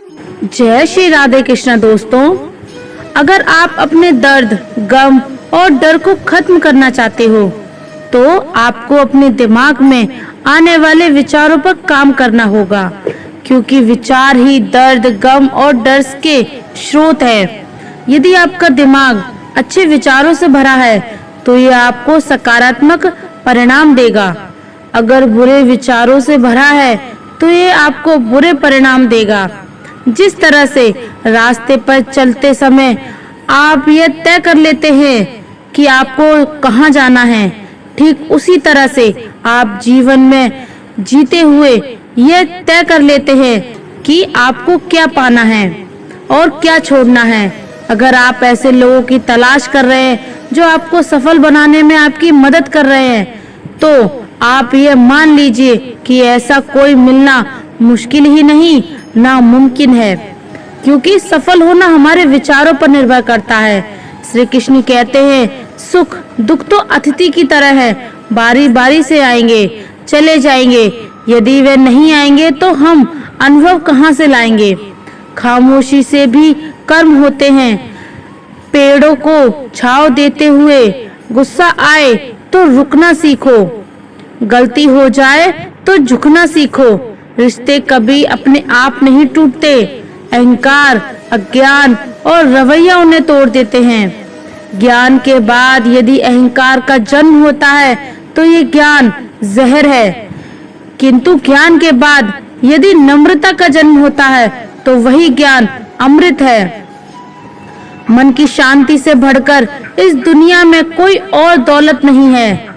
जय श्री राधे कृष्ण दोस्तों। अगर आप अपने दर्द, गम और डर को खत्म करना चाहते हो तो आपको अपने दिमाग में आने वाले विचारों पर काम करना होगा, क्योंकि विचार ही दर्द, गम और डर के स्रोत है। यदि आपका दिमाग अच्छे विचारों से भरा है तो ये आपको सकारात्मक परिणाम देगा। अगर बुरे विचारों से भरा है तो ये आपको बुरे परिणाम देगा। जिस तरह से रास्ते पर चलते समय आप ये तय कर लेते हैं कि आपको कहाँ जाना है, ठीक उसी तरह से आप जीवन में जीते हुए ये तय कर लेते हैं कि आपको क्या पाना है और क्या छोड़ना है। अगर आप ऐसे लोगों की तलाश कर रहे हैं जो आपको सफल बनाने में आपकी मदद कर रहे हैं, तो आप ये मान लीजिए कि ऐसा कोई मिलना मुश्किल ही नहीं, नामुमकिन है, क्योंकि सफल होना हमारे विचारों पर निर्भर करता है। श्री कृष्ण कहते हैं, सुख दुख तो अतिथि की तरह है, बारी बारी से आएंगे, चले जाएंगे। यदि वे नहीं आएंगे तो हम अनुभव कहाँ से लाएंगे। खामोशी से भी कर्म होते हैं। पेड़ों को छांव देते हुए गुस्सा आए तो रुकना सीखो, गलती हो जाए तो झुकना सीखो। रिश्ते कभी अपने आप नहीं टूटते, अहंकार, अज्ञान और रवैया उन्हें तोड़ देते हैं। ज्ञान के बाद यदि अहंकार का जन्म होता है तो ये ज्ञान जहर है, किंतु ज्ञान के बाद यदि नम्रता का जन्म होता है तो वही ज्ञान अमृत है। मन की शांति से बढ़कर इस दुनिया में कोई और दौलत नहीं है।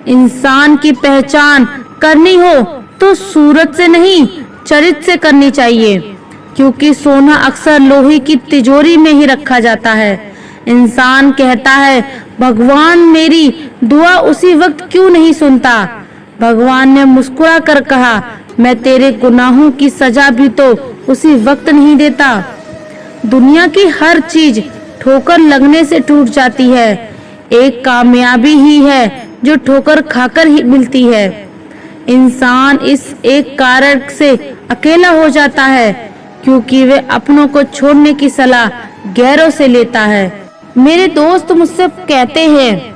इंसान की पहचान करनी हो तो सूरत से नहीं, चरित्र से करनी चाहिए, क्योंकि सोना अक्सर लोहे की तिजोरी में ही रखा जाता है। इंसान कहता है, भगवान मेरी दुआ उसी वक्त क्यों नहीं सुनता। भगवान ने मुस्कुरा कर कहा, मैं तेरे गुनाहों की सजा भी तो उसी वक्त नहीं देता। दुनिया की हर चीज ठोकर लगने से टूट जाती है। एक कामयाबी ही है जो ठोकर खाकर ही मिलती है। इंसान इस एक कारण से अकेला हो जाता है क्योंकि वे अपनों को छोड़ने की सलाह गैरों से लेता है। मेरे दोस्त मुझसे कहते हैं,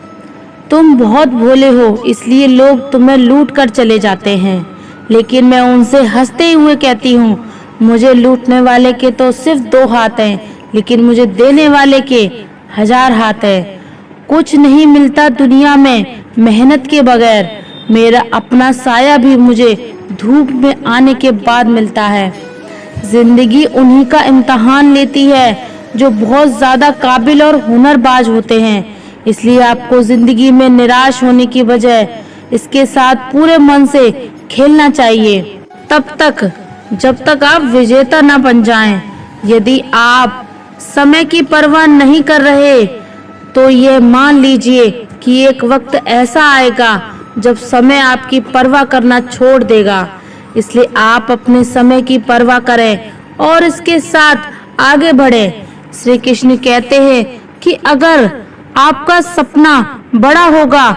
तुम बहुत भोले हो इसलिए लोग तुम्हें लूट कर चले जाते हैं। लेकिन मैं उनसे हंसते हुए कहती हूँ, मुझे लूटने वाले के तो सिर्फ 2 हाथ हैं, लेकिन मुझे देने वाले के 1000 हाथ हैं। कुछ नहीं मिलता दुनिया में मेहनत के बगैर। मेरा अपना साया भी मुझे धूप में आने के बाद मिलता है। जिंदगी उन्हीं का इम्तिहान लेती है जो बहुत ज्यादा काबिल और हुनरबाज होते हैं। इसलिए आपको जिंदगी में निराश होने की बजाय इसके साथ पूरे मन से खेलना चाहिए, तब तक जब तक आप विजेता न बन जाएं। यदि आप समय की परवाह नहीं कर रहे तो ये मान लीजिए कि एक वक्त ऐसा आएगा जब समय आपकी परवाह करना छोड़ देगा। इसलिए आप अपने समय की परवाह करें और इसके साथ आगे बढ़ें। श्री कृष्ण कहते हैं कि अगर आपका सपना बड़ा होगा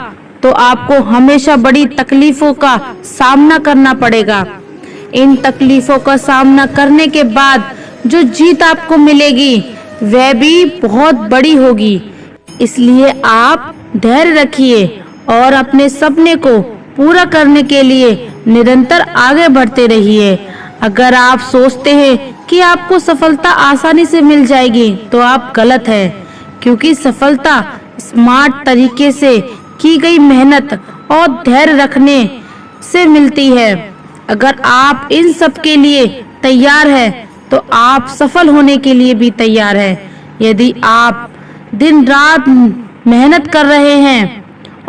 तो आपको हमेशा बड़ी तकलीफों का सामना करना पड़ेगा। इन तकलीफों का सामना करने के बाद जो जीत आपको मिलेगी वह भी बहुत बड़ी होगी। इसलिए आप धैर्य रखिए और अपने सपने को पूरा करने के लिए निरंतर आगे बढ़ते रहिए। अगर आप सोचते हैं कि आपको सफलता आसानी से मिल जाएगी तो आप गलत हैं, क्योंकि सफलता स्मार्ट तरीके से की गई मेहनत और धैर्य रखने से मिलती है। अगर आप इन सब के लिए तैयार हैं तो आप सफल होने के लिए भी तैयार हैं। यदि आप दिन रात मेहनत कर रहे हैं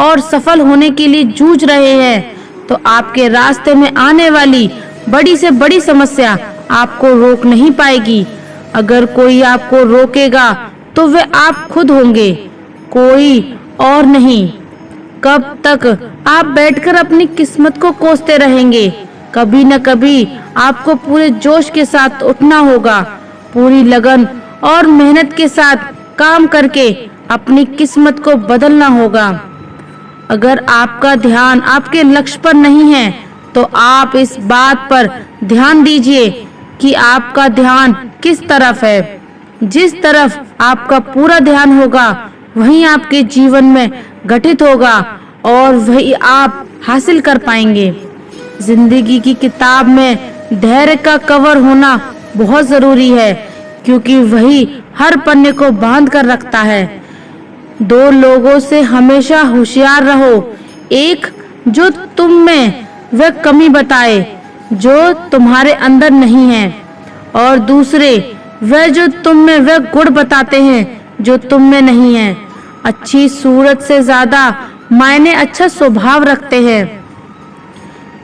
और सफल होने के लिए जूझ रहे हैं तो आपके रास्ते में आने वाली बड़ी से बड़ी समस्या आपको रोक नहीं पाएगी। अगर कोई आपको रोकेगा तो वे आप खुद होंगे, कोई और नहीं। कब तक आप बैठकर अपनी किस्मत को कोसते रहेंगे? कभी न कभी आपको पूरे जोश के साथ उठना होगा, पूरी लगन और मेहनत के साथ काम करके अपनी किस्मत को बदलना होगा। अगर आपका ध्यान आपके लक्ष्य पर नहीं है तो आप इस बात पर ध्यान दीजिए कि आपका ध्यान किस तरफ है। जिस तरफ आपका पूरा ध्यान होगा वहीं आपके जीवन में घटित होगा और वही आप हासिल कर पाएंगे। जिंदगी की किताब में धैर्य का कवर होना बहुत जरूरी है, क्योंकि वही हर पन्ने को बांध कर रखता है। दो लोगों से हमेशा होशियार रहो, एक जो तुम में वह कमी बताए जो तुम्हारे अंदर नहीं है, और दूसरे वह जो तुम में वह गुण बताते हैं जो तुम में नहीं है। अच्छी सूरत से ज्यादा मायने अच्छा स्वभाव रखते हैं,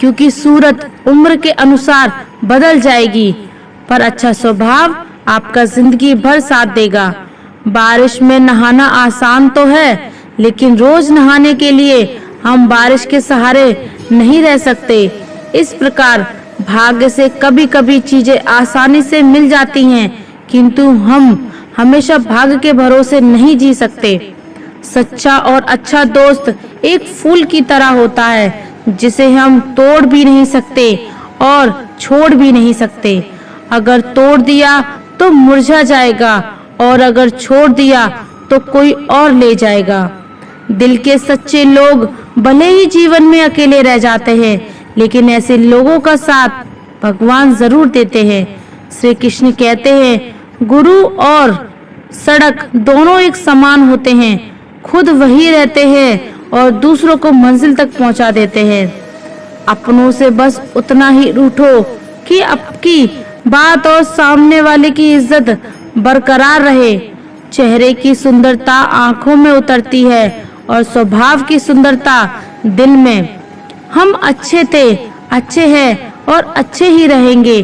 क्योंकि सूरत उम्र के अनुसार बदल जाएगी, पर अच्छा स्वभाव आपका जिंदगी भर साथ देगा। बारिश में नहाना आसान तो है, लेकिन रोज नहाने के लिए हम बारिश के सहारे नहीं रह सकते। इस प्रकार भाग्य से कभी-कभी चीजें आसानी से मिल जाती हैं, किंतु हम हमेशा भाग्य के भरोसे नहीं जी सकते। सच्चा और अच्छा दोस्त एक फूल की तरह होता है, जिसे हम तोड़ भी नहीं सकते और छोड़ भी नहीं सकते। अगर तोड़ दिया तो मुरझा जाएगा और अगर छोड़ दिया तो कोई और ले जाएगा। दिल के सच्चे लोग भले ही जीवन में अकेले रह जाते हैं, लेकिन ऐसे लोगों का साथ भगवान जरूर देते हैं। श्री कृष्ण कहते हैं, गुरु और सड़क दोनों एक समान होते हैं, खुद वही रहते हैं और दूसरों को मंजिल तक पहुंचा देते हैं। अपनों से बस उतना ही रूठो कि आपकी बात और सामने वाले की इज्जत बरकरार रहे। चेहरे की सुंदरता आंखों में उतरती है और स्वभाव की सुंदरता दिल में। हम अच्छे थे, अच्छे हैं और अच्छे ही रहेंगे।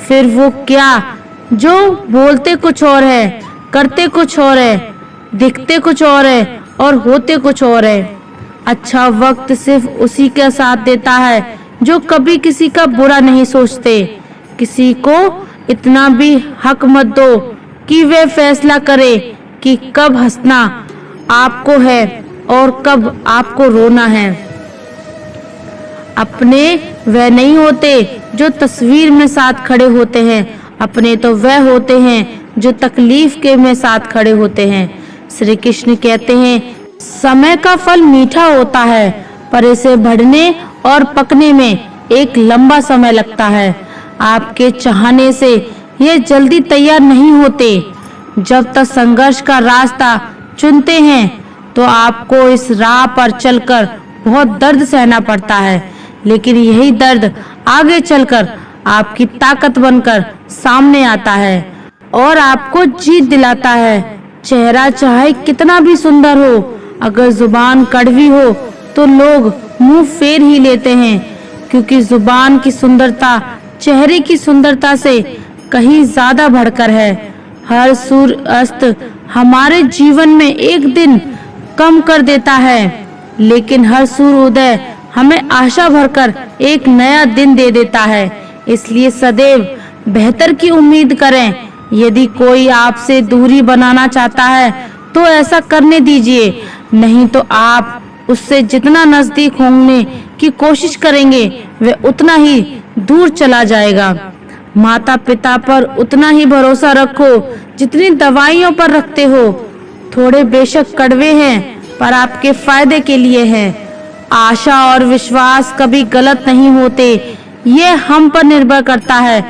फिर वो क्या जो बोलते कुछ और है, करते कुछ और है, दिखते कुछ और है और होते कुछ और है। अच्छा वक्त सिर्फ उसी का साथ देता है जो कभी किसी का बुरा नहीं सोचते। किसी को इतना भी हक मत दो कि वे फैसला करे कि कब हंसना आपको है और कब आपको रोना है। अपने वह नहीं होते जो तस्वीर में साथ खड़े होते हैं, अपने तो वह होते हैं जो तकलीफ के में साथ खड़े होते हैं। श्री कृष्ण कहते हैं, समय का फल मीठा होता है, पर इसे बढ़ने और पकने में एक लंबा समय लगता है। आपके चाहने से ये जल्दी तैयार नहीं होते। जब तक संघर्ष का रास्ता चुनते हैं तो आपको इस राह पर चलकर बहुत दर्द सहना पड़ता है, लेकिन यही दर्द आगे चलकर आपकी ताकत बनकर सामने आता है और आपको जीत दिलाता है। चेहरा चाहे कितना भी सुंदर हो, अगर जुबान कड़वी हो तो लोग मुंह फेर ही लेते हैं, क्योंकि जुबान की सुंदरता चेहरे की सुंदरता से कहीं ज्यादा बढ़कर है। हर सूर्य अस्त हमारे जीवन में एक दिन कम कर देता है, लेकिन हर सूर्योदय हमें आशा भरकर एक नया दिन दे देता है। इसलिए सदैव बेहतर की उम्मीद करें। यदि कोई आपसे दूरी बनाना चाहता है तो ऐसा करने दीजिए, नहीं तो आप उससे जितना नजदीक होने की कोशिश करेंगे वह उतना ही दूर चला जाएगा। माता पिता पर उतना ही भरोसा रखो जितनी दवाइयों पर रखते हो। थोड़े बेशक कड़वे हैं, पर आपके फायदे के लिए हैं। आशा और विश्वास कभी गलत नहीं होते। ये हम पर निर्भर करता है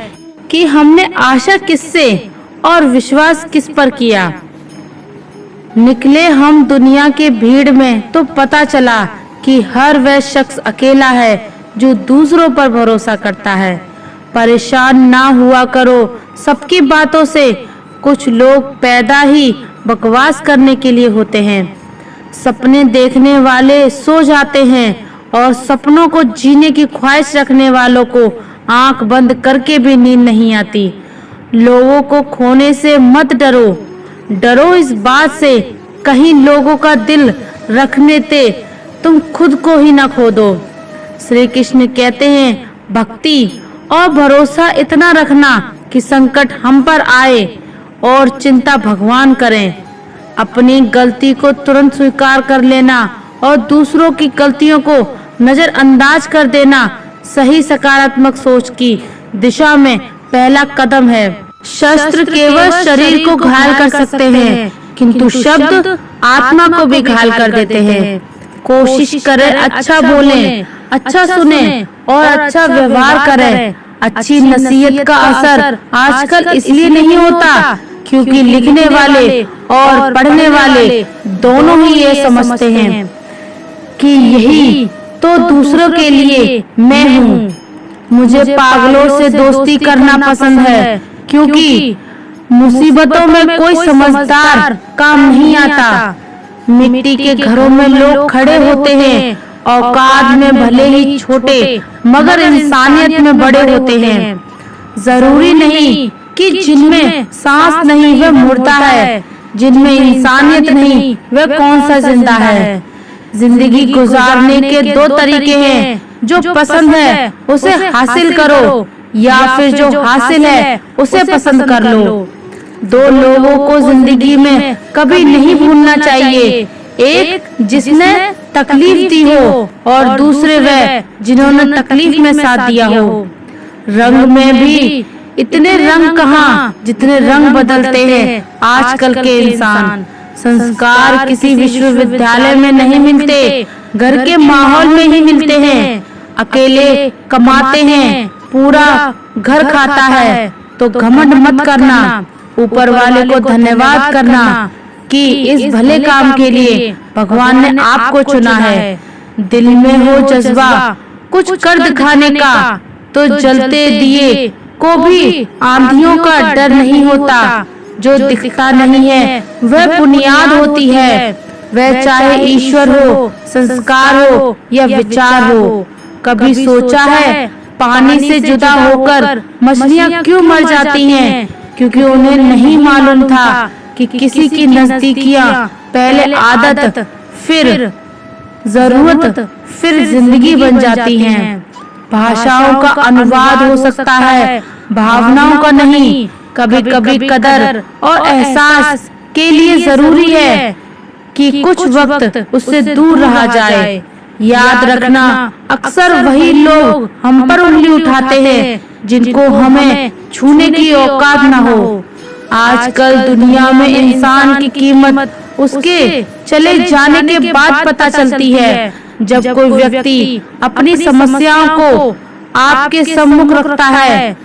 कि हमने आशा किससे और विश्वास किस पर किया। निकले हम दुनिया के भीड़ में तो पता चला कि हर वह शख्स अकेला है जो दूसरों पर भरोसा करता है। परेशान ना हुआ करो सबकी बातों से। कुछ लोग पैदा ही बकवास करने के लिए होते हैं। सपने देखने वाले सो जाते हैं और सपनों को जीने की ख्वाहिश रखने वालों को आंख बंद करके भी नींद नहीं आती। लोगों को खोने से मत डरो, डरो इस बात से कहीं लोगों का दिल रखने ते तुम खुद को ही न खो दो। श्री कृष्ण कहते हैं, भक्ति और भरोसा इतना रखना कि संकट हम पर आए और चिंता भगवान करें। अपनी गलती को तुरंत स्वीकार कर लेना और दूसरों की गलतियों को नजरअंदाज कर देना सही सकारात्मक सोच की दिशा में पहला कदम है। शस्त्र केवल शरीर को घायल कर सकते हैं, किंतु शब्द आत्मा को भी घायल कर देते हैं। कोशिश करें अच्छा बोलें, अच्छा सुने और अच्छा व्यवहार करें। अच्छी नसीहत का असर आजकल इसलिए नहीं होता क्योंकि लिखने वाले और पढ़ने वाले दोनों ही ये समझते हैं कि यही तो दूसरों के लिए मैं हूँ। मुझे पागलों से दोस्ती करना पसंद है क्योंकि मुसीबतों में कोई समझदार काम नहीं आता। मिट्टी के घरों में लोग खड़े होते हैं, औकात में भले ही छोटे मगर इंसानियत में बड़े होते हैं। जरूरी नहीं कि जिनमें सांस नहीं वह मुर्दा है, जिनमें इंसानियत नहीं वह कौन सा जिंदा है। जिंदगी गुजारने के दो तरीके हैं, जो पसंद है उसे हासिल करो या फिर जो हासिल है उसे पसंद कर लो। दो लोगों को जिंदगी में कभी नहीं भूलना चाहिए, एक जिसने तकलीफ दी हो और दूसरे वह जिन्होंने तकलीफ में साथ दिया हो। रंग में भी इतने रंग कहाँ जितने रंग बदलते हैं आजकल के इंसान। संस्कार किसी विश्वविद्यालय में नहीं मिलते, घर के माहौल में ही मिलते हैं। अकेले कमाते हैं, पूरा घर खाता है तो घमंड मत करना, ऊपर वाले को धन्यवाद करना कि इस भले काम के लिए भगवान ने आपको चुना है। दिल में हो जज्बा कुछ कर दिखाने का तो जलते दिए को भी आंधियों का डर नहीं होता। जो दिखता नहीं है वह बुनियाद होती है, वह चाहे ईश्वर हो, संस्कार हो या विचार हो। कभी सोचा है पानी से जुदा होकर मछलियाँ क्यों मर जाती हैं? क्योंकि उन्हें नहीं मालूम था कि किसी की नजदीकियाँ पहले आदत, फिर जरूरत, फिर जिंदगी बन जाती हैं। भाषाओं का अनुवाद हो सकता है, भावनाओं का नहीं। कभी कभी कदर और एहसास के लिए जरूरी है कि कुछ वक्त उससे दूर रहा जाए। याद रखना, अक्सर वही लोग हम पर उंगली उठाते हैं जिनको हमें छूने की औकात न हो। आजकल दुनिया में इंसान की कीमत उसके चले जाने के बाद पता चलती है। जब कोई व्यक्ति अपनी समस्याओं को आपके सम्मुख रखता है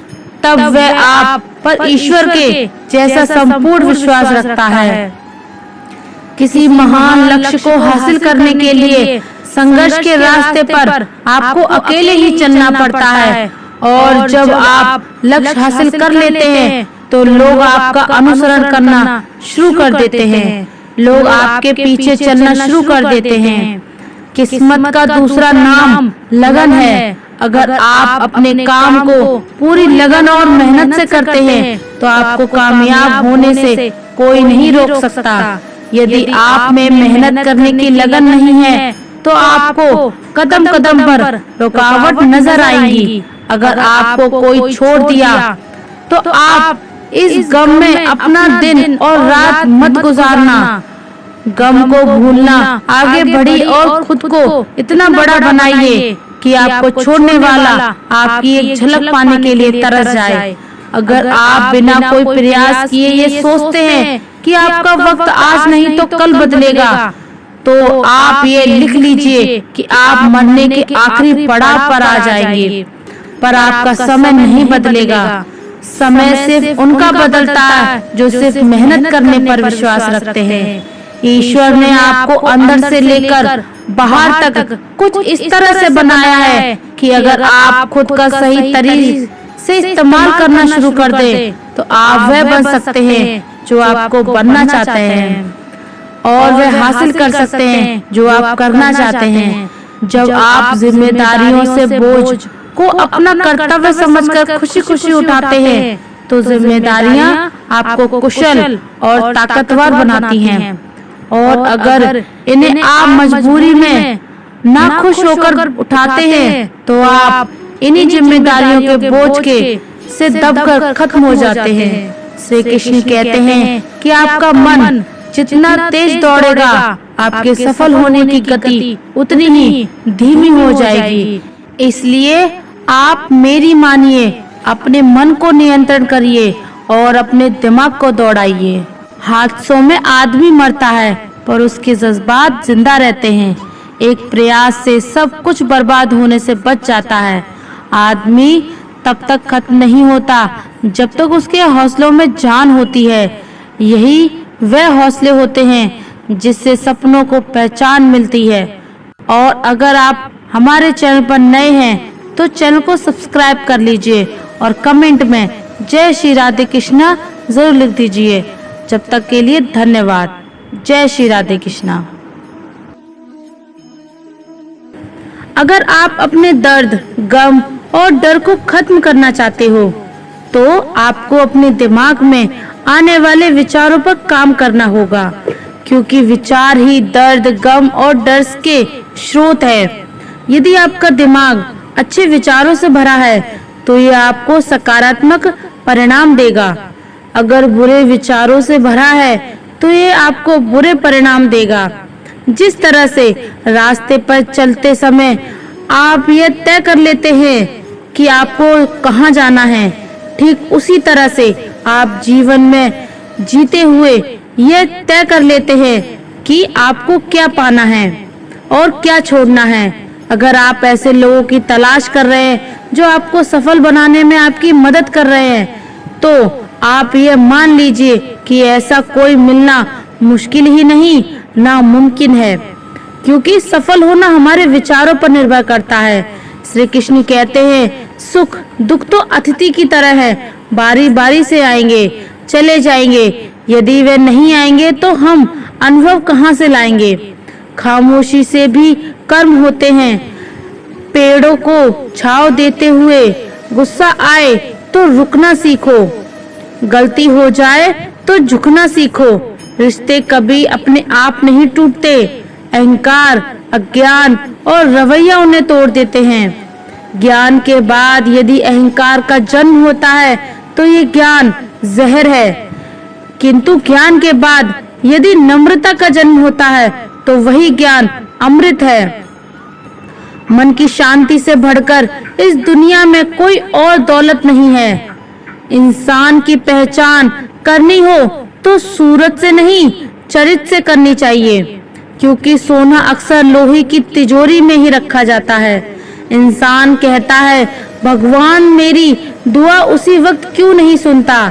तब वह आप पर ईश्वर के जैसा संपूर्ण विश्वास रखता है। किसी महान लक्ष्य को हासिल करने के लिए संघर्ष के रास्ते पर आपको अकेले ही चलना पड़ता है, और जब आप लक्ष्य हासिल कर लेते हैं तो लोग आपका अनुसरण करना शुरू कर देते हैं। लोग आपके पीछे चलना शुरू कर देते हैं। किस्मत का दूसरा नाम लगन है। अगर आप अपने काम को पूरी लगन और मेहनत से करते हैं तो आपको कामयाब होने से कोई नहीं रोक सकता। यदि आप में मेहनत करने की लगन नहीं है तो आपको कदम कदम पर रुकावट नजर आएंगी। अगर आपको कोई छोड़ दिया तो आप इस गम में अपना दिन और रात मत गुजारना। गम को भूलना, आगे बढ़ी और खुद को इतना बड़ा बनाइए कि आपको छोड़ने वाला आपकी एक झलक पाने के लिए तरस जाए। अगर आप बिना कोई प्रयास किए ये सोचते हैं कि आपका वक्त आज नहीं तो कल बदलेगा, तो आप ये लिख लीजिए कि आप मरने के आखिरी पड़ाव पर आ जाएंगे। पर आपका समय नहीं बदलेगा। समय सिर्फ उनका बदलता है जो सिर्फ मेहनत करने पर विश्वास रखते हैं। ईश्वर ने आपको अंदर से लेकर बाहर तक कुछ इस तरह से बनाया है कि अगर आप खुद का सही तरीके से इस्तेमाल करना शुरू कर दें तो आप वह बन सकते हैं जो आपको बनना चाहते हैं, और वह हासिल कर सकते हैं जो आप करना चाहते हैं। जब आप जिम्मेदारियों से बोझ को अपना कर्तव्य समझकर खुशी खुशी उठाते हैं तो जिम्मेदारियां आपको कुशल और ताकतवर बनाती हैं। और अगर इन्हें आप मजबूरी में ना खुश होकर उठाते हैं तो आप इन्हीं जिम्मेदारियों के बोझ के से दबकर खत्म हो जाते हैं। श्री कृष्ण कहते हैं कि आपका मन जितना तेज दौड़ेगा आपके सफल होने की गति उतनी ही धीमी हो जाएगी। इसलिए आप मेरी मानिए, अपने मन को नियंत्रण करिए और अपने दिमाग को दौड़ाइए। हादसों में आदमी मरता है पर उसके जज्बात जिंदा रहते हैं। एक प्रयास से सब कुछ बर्बाद होने से बच जाता है। आदमी तब तक खत्म नहीं होता जब तक उसके हौसलों में जान होती है। यही वह हौसले होते हैं जिससे सपनों को पहचान मिलती है। और अगर आप हमारे चैनल पर नए हैं तो चैनल को सब्सक्राइब कर लीजिए और कमेंट में जय श्री राधे कृष्णा जरूर लिख दीजिए। जब तक के लिए धन्यवाद। जय श्री राधे कृष्णा। अगर आप अपने दर्द, गम और डर को खत्म करना चाहते हो तो आपको अपने दिमाग में आने वाले विचारों पर काम करना होगा, क्योंकि विचार ही दर्द, गम और डर के स्रोत है। यदि आपका दिमाग अच्छे विचारों से भरा है तो ये आपको सकारात्मक परिणाम देगा। अगर बुरे विचारों से भरा है तो ये आपको बुरे परिणाम देगा। जिस तरह से रास्ते पर चलते समय आप ये तय कर लेते हैं कि आपको कहाँ जाना है, ठीक उसी तरह से आप जीवन में जीते हुए ये तय कर लेते हैं कि आपको क्या पाना है और क्या छोड़ना है। अगर आप ऐसे लोगों की तलाश कर रहे हैं जो आपको सफल बनाने में आपकी मदद कर रहे हैं तो आप ये मान लीजिए कि ऐसा कोई मिलना मुश्किल ही नहीं, नामुमकिन है, क्योंकि सफल होना हमारे विचारों पर निर्भर करता है। श्री कृष्ण कहते हैं सुख दुख तो अतिथि की तरह है, बारी बारी से आएंगे चले जाएंगे। यदि वे नहीं आएंगे तो हम अनुभव कहाँ से लाएंगे। खामोशी से भी कर्म होते हैं। पेड़ों को छांव देते हुए गुस्सा आए तो रुकना सीखो, गलती हो जाए तो झुकना सीखो। रिश्ते कभी अपने आप नहीं टूटते, अहंकार, अज्ञान और रवैया उन्हें तोड़ देते हैं। ज्ञान के बाद यदि अहंकार का जन्म होता है तो ये ज्ञान जहर है, किंतु ज्ञान के बाद यदि नम्रता का जन्म होता है तो वही ज्ञान अमृत है। मन की शांति से बढ़कर इस दुनिया में कोई और दौलत नहीं है। इंसान की पहचान करनी हो तो सूरत से नहीं, चरित्र से करनी चाहिए, क्योंकि सोना अक्सर लोहे की तिजोरी में ही रखा जाता है। इंसान कहता है भगवान मेरी दुआ उसी वक्त क्यों नहीं सुनता।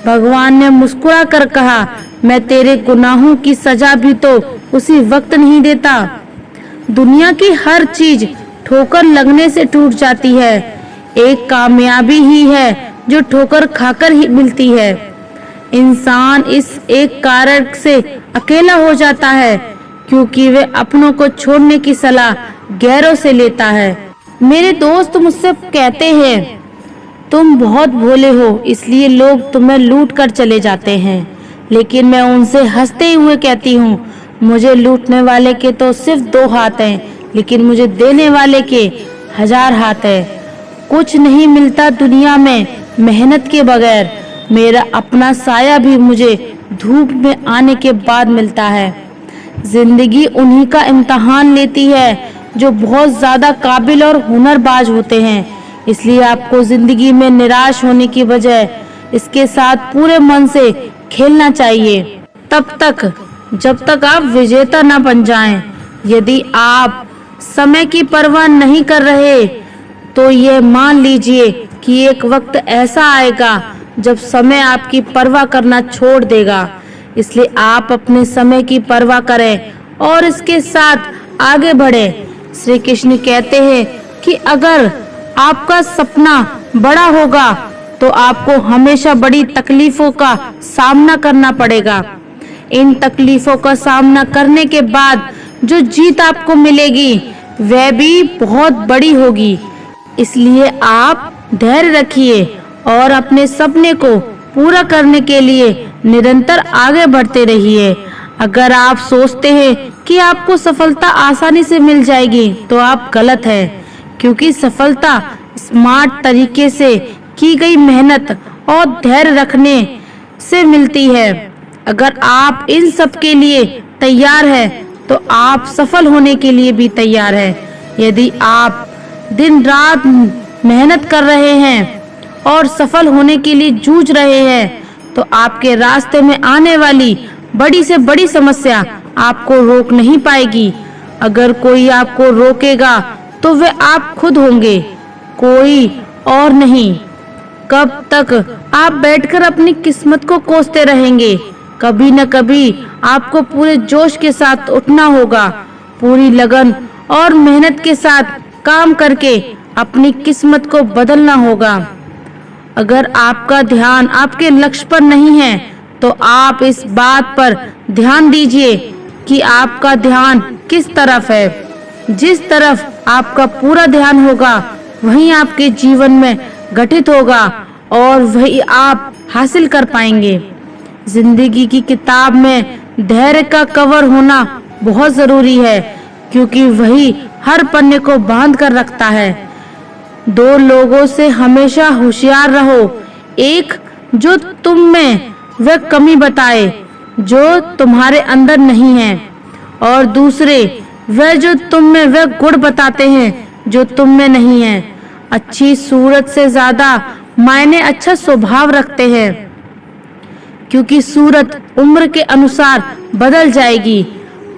भगवान ने मुस्कुरा कर कहा मैं तेरे गुनाहों की सजा भी तो उसी वक्त नहीं देता। दुनिया की हर चीज ठोकर लगने से टूट जाती है, एक कामयाबी ही है जो ठोकर खाकर ही मिलती है। इंसान इस एक कारण से अकेला हो जाता है क्योंकि वे अपनों को छोड़ने की सलाह गैरों से लेता है। मेरे दोस्त मुझसे कहते हैं तुम बहुत भोले हो इसलिए लोग तुम्हें लूट कर चले जाते हैं, लेकिन मैं उनसे हंसते हुए कहती हूँ मुझे लूटने वाले के तो सिर्फ 2 हाथ हैं, लेकिन मुझे देने वाले के 1000 हाथ है। कुछ नहीं मिलता दुनिया में मेहनत के बगैर। मेरा अपना साया भी मुझे धूप में आने के बाद मिलता है। जिंदगी उन्हीं का इम्तिहान लेती है जो बहुत ज्यादा काबिल और हुनरबाज होते हैं। इसलिए आपको जिंदगी में निराश होने की बजाय इसके साथ पूरे मन से खेलना चाहिए, तब तक जब तक आप विजेता न बन जाएं। यदि आप समय की परवाह नहीं कर रहे तो ये मान लीजिए कि एक वक्त ऐसा आएगा जब समय आपकी परवाह करना छोड़ देगा। इसलिए आप अपने समय की परवाह करें और इसके साथ आगे बढ़ें। श्री कृष्ण कहते हैं कि अगर आपका सपना बड़ा होगा तो आपको हमेशा बड़ी तकलीफों का सामना करना पड़ेगा। इन तकलीफों का सामना करने के बाद जो जीत आपको मिलेगी वह भी बहुत बड़ी होगी। इसलिए आप धैर्य रखिए और अपने सपने को पूरा करने के लिए निरंतर आगे बढ़ते रहिए। अगर आप सोचते हैं कि आपको सफलता आसानी से मिल जाएगी तो आप गलत हैं, क्योंकि सफलता स्मार्ट तरीके से की गई मेहनत और धैर्य रखने से मिलती है। अगर आप इन सब के लिए तैयार हैं तो आप सफल होने के लिए भी तैयार हैं। यदि आप दिन रात मेहनत कर रहे हैं और सफल होने के लिए जूझ रहे हैं तो आपके रास्ते में आने वाली बड़ी से बड़ी समस्या आपको रोक नहीं पाएगी। अगर कोई आपको रोकेगा तो वे आप खुद होंगे, कोई और नहीं। कब तक आप बैठकर अपनी किस्मत को कोसते रहेंगे? कभी न कभी आपको पूरे जोश के साथ उठना होगा, पूरी लगन और मेहनत के साथ काम करके अपनी किस्मत को बदलना होगा। अगर आपका ध्यान आपके लक्ष्य पर नहीं है तो आप इस बात पर ध्यान दीजिए कि आपका ध्यान किस तरफ है। जिस तरफ आपका पूरा ध्यान होगा वहीं आपके जीवन में घटित होगा और वही आप हासिल कर पाएंगे। जिंदगी की किताब में धैर्य का कवर होना बहुत जरूरी है, क्योंकि वही हर पन्ने को बांध कर रखता है। दो लोगों से हमेशा होशियार रहो, एक जो तुम में वह कमी बताए जो तुम्हारे अंदर नहीं है, और दूसरे वह जो तुम में वह गुण बताते हैं जो तुम में नहीं है। अच्छी सूरत से ज्यादा मायने अच्छा स्वभाव रखते हैं, क्योंकि सूरत उम्र के अनुसार बदल जाएगी,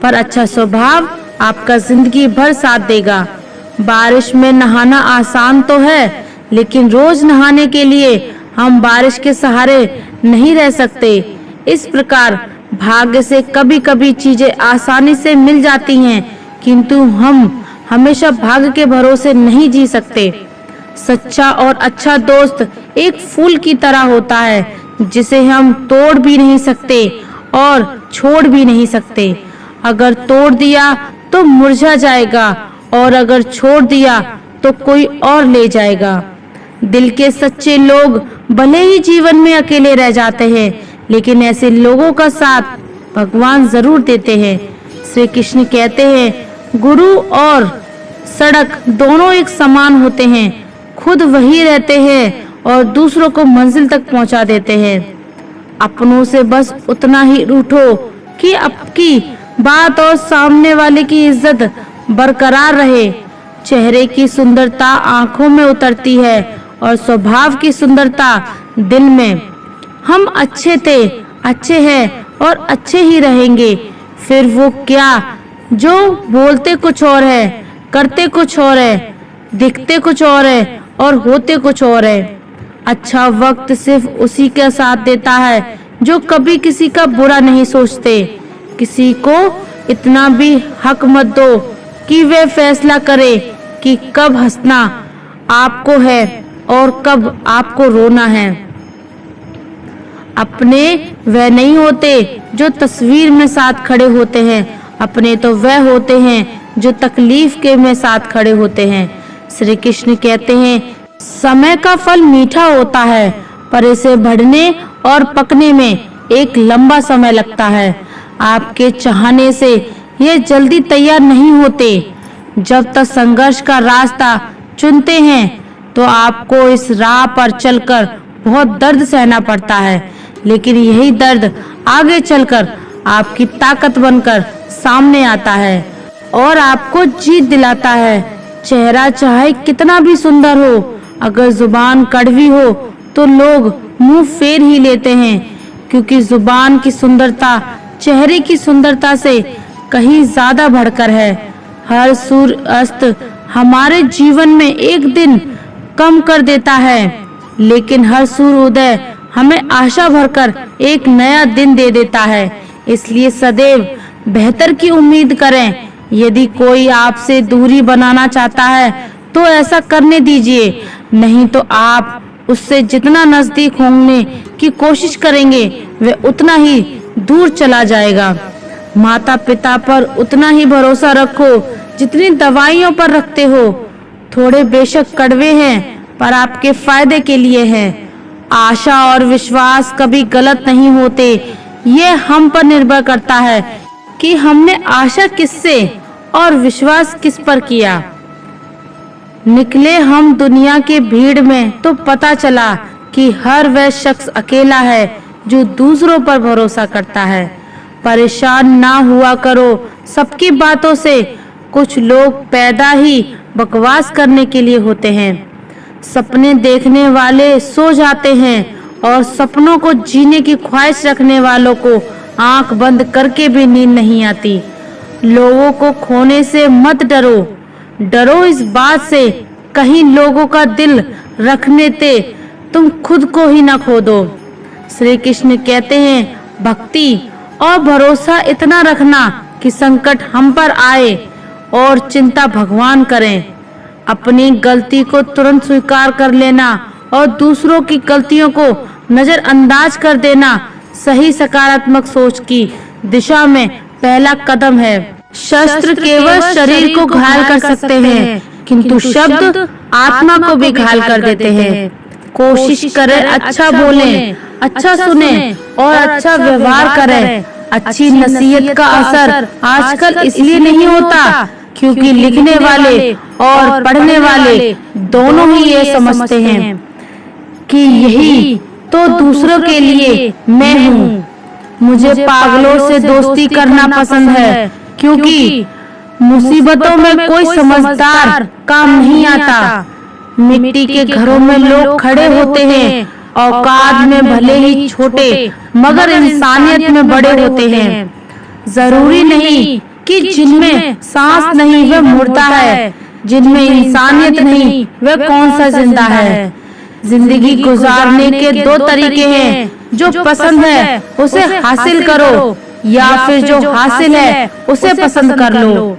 पर अच्छा स्वभाव आपका जिंदगी भर साथ देगा। बारिश में नहाना आसान तो है, लेकिन रोज नहाने के लिए हम बारिश के सहारे नहीं रह सकते। इस प्रकार भाग्य से कभी-कभी चीजें आसानी से मिल जाती हैं, किंतु हम हमेशा भाग्य के भरोसे नहीं जी सकते। सच्चा और अच्छा दोस्त एक फूल की तरह होता है, जिसे हम तोड़ भी नहीं सकते और छोड़ भी नहीं सकते। अगर तोड़ दिया तो मुरझा जाएगा और अगर छोड़ दिया तो कोई और ले जाएगा। दिल के सच्चे लोग भले ही जीवन में अकेले रह जाते हैं, लेकिन ऐसे लोगों का साथ भगवान जरूर देते हैं। श्री कृष्ण कहते हैं, गुरु और सड़क दोनों एक समान होते हैं, खुद वही रहते हैं और दूसरों को मंजिल तक पहुंचा देते हैं। अपनों से बस उतना ही रूठो कि आपकी बात और सामने वाले की इज्जत बरकरार रहे। चेहरे की सुंदरता आंखों में उतरती है और स्वभाव की सुंदरता दिल में। हम अच्छे थे, अच्छे हैं और अच्छे ही रहेंगे। फिर वो क्या जो बोलते कुछ और है, करते कुछ और है, दिखते कुछ और है और होते कुछ और है। अच्छा वक्त सिर्फ उसी का साथ देता है जो कभी किसी का बुरा नहीं सोचते। किसी को इतना भी हक मत दो कि वे फैसला करे कि कब हंसना आपको है और कब आपको रोना है। अपने वह नहीं होते जो तस्वीर में साथ खड़े होते हैं, अपने तो वह होते हैं जो तकलीफ के में साथ खड़े होते हैं। श्री कृष्ण कहते हैं, समय का फल मीठा होता है, पर इसे बढ़ने और पकने में एक लंबा समय लगता है। आपके चाहने से ये जल्दी तैयार नहीं होते। जब तक संघर्ष का रास्ता चुनते हैं तो आपको इस राह पर चलकर बहुत दर्द सहना पड़ता है, लेकिन यही दर्द आगे चलकर आपकी ताकत बनकर सामने आता है और आपको जीत दिलाता है। चेहरा चाहे कितना भी सुंदर हो, अगर जुबान कड़वी हो तो लोग मुंह फेर ही लेते हैं, क्योंकि जुबान की सुंदरता चेहरे की सुंदरता से कहीं ज्यादा बढ़कर है। हर सूर्य अस्त हमारे जीवन में एक दिन कम कर देता है, लेकिन हर सूर्योदय हमें आशा भरकर एक नया दिन दे देता है। इसलिए सदैव बेहतर की उम्मीद करें। यदि कोई आपसे दूरी बनाना चाहता है तो ऐसा करने दीजिए, नहीं तो आप उससे जितना नजदीक होने की कोशिश करेंगे वह उतना ही दूर चला जाएगा। माता पिता पर उतना ही भरोसा रखो जितनी दवाइयों पर रखते हो। थोड़े बेशक कड़वे हैं, पर आपके फायदे के लिए हैं। आशा और विश्वास कभी गलत नहीं होते। ये हम पर निर्भर करता है कि हमने आशा किससे और विश्वास किस पर किया। निकले हम दुनिया की भीड़ में तो पता चला कि हर वह शख्स अकेला है जो दूसरों पर भरोसा करता है। परेशान ना हुआ करो सबकी बातों से। कुछ लोग पैदा ही बकवास करने के लिए होते हैं। सपने देखने वाले सो जाते हैं और सपनों को जीने की ख्वाहिश रखने वालों को आंख बंद करके भी नींद नहीं आती। लोगों को खोने से मत डरो, डरो इस बात से कहीं लोगों का दिल रखने ते तुम खुद को ही ना खो दो। श्री कृष्ण कहते हैं, भक्ति और भरोसा इतना रखना कि संकट हम पर आए और चिंता भगवान करें। अपनी गलती को तुरंत स्वीकार कर लेना और दूसरों की गलतियों को नजरअंदाज कर देना सही सकारात्मक सोच की दिशा में पहला कदम है। शस्त्र केवल शरीर को घायल कर सकते हैं, किंतु शब्द आत्मा को भी घायल कर देते हैं। कोशिश करें अच्छा बोलें, अच्छा सुने और अच्छा व्यवहार करें। अच्छी नसीहत का असर आजकल इसलिए नहीं होता क्योंकि लिखने वाले और पढ़ने वाले दोनों ही ये समझते हैं कि यही तो दूसरों के लिए मैं हूँ। मुझे पागलों से दोस्ती करना पसंद है क्योंकि मुसीबतों में कोई समझदार काम नहीं आता। मिट्टी के घरों में लोग खड़े होते हैं, औकात में भले ही छोटे मगर इंसानियत में बड़े होते हैं। जरूरी नहीं कि जिनमें सांस नहीं वह मुर्दा है, जिनमें इंसानियत नहीं वह कौन सा जिंदा है। जिंदगी गुजारने के दो तरीके हैं, जो पसंद है उसे हासिल करो या फिर जो हासिल है उसे पसंद कर लो।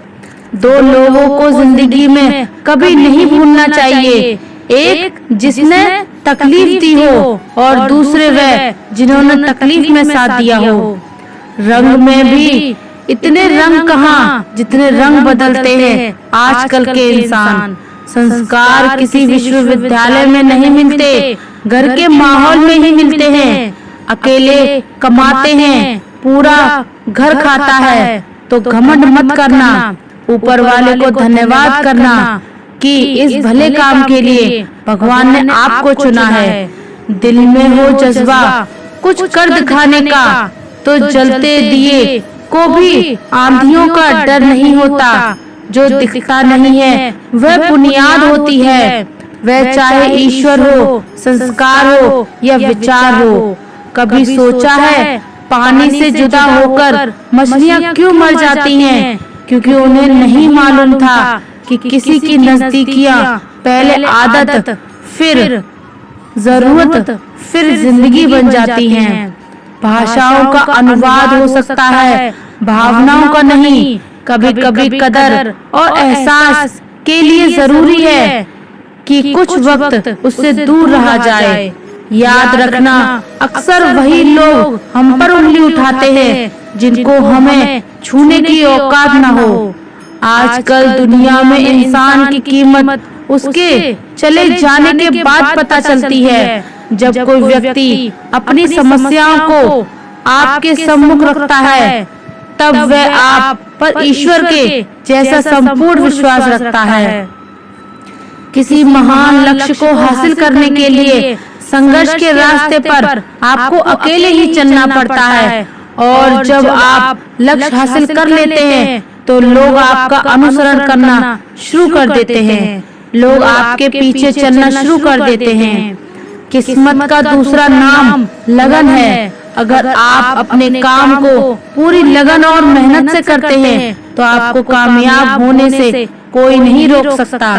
दो लोगों को जिंदगी में कभी नहीं भूलना चाहिए, एक जिसने तकलीफ दी हो और दूसरे वह जिन्होंने तकलीफ में साथ दिया हो। रंग में भी इतने रंग कहाँ जितने रंग बदलते हैं आजकल के इंसान। संस्कार किसी विश्वविद्यालय में नहीं मिलते, घर के माहौल में ही मिलते हैं। अकेले कमाते हैं, पूरा घर खाता है तो घमंड मत करना, ऊपर वाले को धन्यवाद करना कि इस भले काम के लिए भगवान ने आपको चुना है। दिल में हो जज्बा कुछ कर दिखाने का तो जलते दिए को भी आंधियों का डर नहीं होता। जो दिखता नहीं है वह बुनियाद होती है, वह चाहे ईश्वर हो, संस्कार हो या विचार हो। कभी सोचा है पानी से जुदा होकर मछलियाँ क्यों मर जाती हैं? क्योंकि उन्हें नहीं मालूम था कि किसी की नजदीकियाँ पहले आदत, फिर जरूरत, फिर जिंदगी बन जाती हैं। भाषाओं का अनुवाद हो सकता है, भावनाओं का नहीं। कभी कभी कदर और एहसास के लिए जरूरी है कि कुछ वक्त उससे दूर रहा जाए। याद रखना, अक्सर वही लोग हम पर उंगली उठाते हैं जिनको हमें छूने की औकात न हो। आजकल दुनिया में इंसान की कीमत उसके चले जाने के बाद पता चलती है, जब कोई व्यक्ति अपनी समस्याओं को आपके सम्मुख रखता है, तब वह आप पर ईश्वर के जैसा संपूर्ण विश्वास रखता है। किसी महान लक्ष्य को हासिल करने के लिए संघर्ष के रास्ते पर आपको अकेले ही चलना पड़ता है, और जब आप लक्ष्य हासिल कर लेते हैं तो लोग आपका अनुसरण करना शुरू कर देते हैं, लोग आपके पीछे चलना शुरू कर देते हैं। किस्मत का दूसरा नाम लगन है। अगर आप अपने काम को पूरी लगन और मेहनत से करते हैं तो आपको कामयाब होने से कोई नहीं रोक सकता।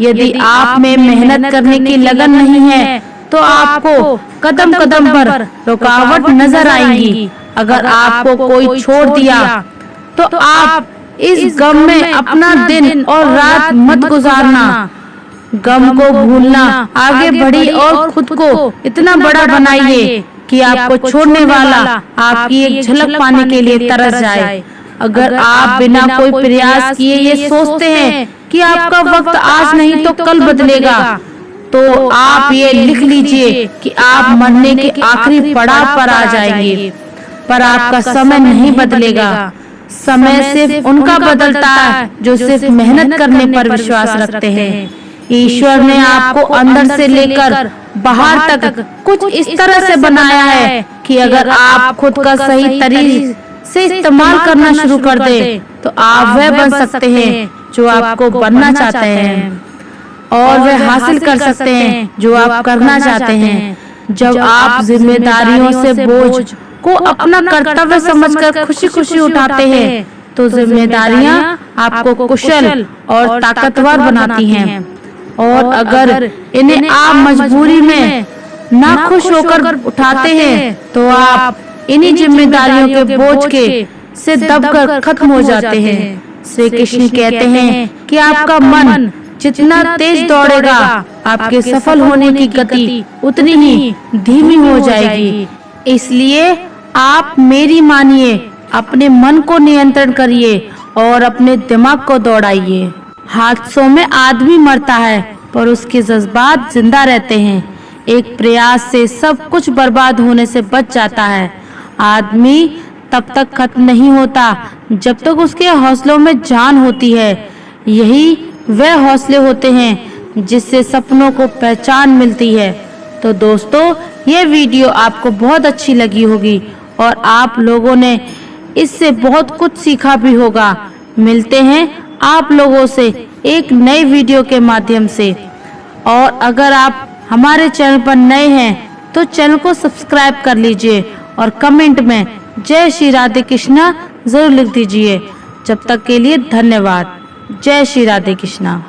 यदि आप में मेहनत करने की लगन नहीं है तो आपको कदम कदम पर रुकावट नजर आएंगी। अगर आपको कोई छोड़ दिया तो आप इस गम में अपना दिन और रात मत गुजारना। गम को भूलना, आगे बढ़िए और खुद को इतना बड़ा बनाइए कि आपको छोड़ने वाला आपकी एक झलक पाने के लिए तरस जाए। अगर आप बिना कोई प्रयास किए ये सोचते हैं कि आपका वक्त आज नहीं तो कल बदलेगा, तो आप ये लिख लीजिए कि आप मरने के आखिरी पड़ाव पर आ जाएंगे, पर आपका समय नहीं बदलेगा। समय सिर्फ उनका बदलता है जो सिर्फ मेहनत करने पर विश्वास रखते हैं। ईश्वर ने आपको अंदर से लेकर बाहर तक कुछ इस तरह से बनाया है कि अगर आप खुद का सही तरीके से इस्तेमाल करना शुरू कर दे तो आप वह बन सकते हैं जो आपको बनना चाहते हैं। और वे हासिल कर सकते हैं जो आप करना चाहते हैं। जब आप जिम्मेदारियों से बोझ को अपना कर्तव्य समझकर खुशी-खुशी उठाते हैं, तो जिम्मेदारियां आपको कुशल और ताकतवर बनाती हैं। और अगर इन्हें आप मजबूरी में ना खुश होकर उठाते हैं, तो आप इन्हीं जिम्मेदारियों के बोझ के से दबकर खत्म हो जाते हैं। श्री कृष्ण कहते हैं कि आपका मन जितना तेज दौड़ेगा, आपके सफल होने की गति उतनी ही धीमी हो जाएगी। इसलिए आप मेरी मानिए, अपने मन को नियंत्रण करिए और अपने दिमाग को दौड़ाइए। हादसों में आदमी मरता है, पर उसके जज्बात जिंदा रहते हैं। एक प्रयास से सब कुछ बर्बाद होने से बच जाता है। आदमी तब तक खत्म नहीं होता जब तक उसके हौसलों में जान होती है। यही वह हौसले होते हैं जिससे सपनों को पहचान मिलती है। तो दोस्तों, ये वीडियो आपको बहुत अच्छी लगी होगी और आप लोगों ने इससे बहुत कुछ सीखा भी होगा। मिलते हैं आप लोगों से एक नई वीडियो के माध्यम से। और अगर आप हमारे चैनल पर नए हैं तो चैनल को सब्सक्राइब कर लीजिए और कमेंट में जय श्री राधे कृष्णा जरूर लिख दीजिए। जब तक के लिए धन्यवाद। जय श्री राधे कृष्णा।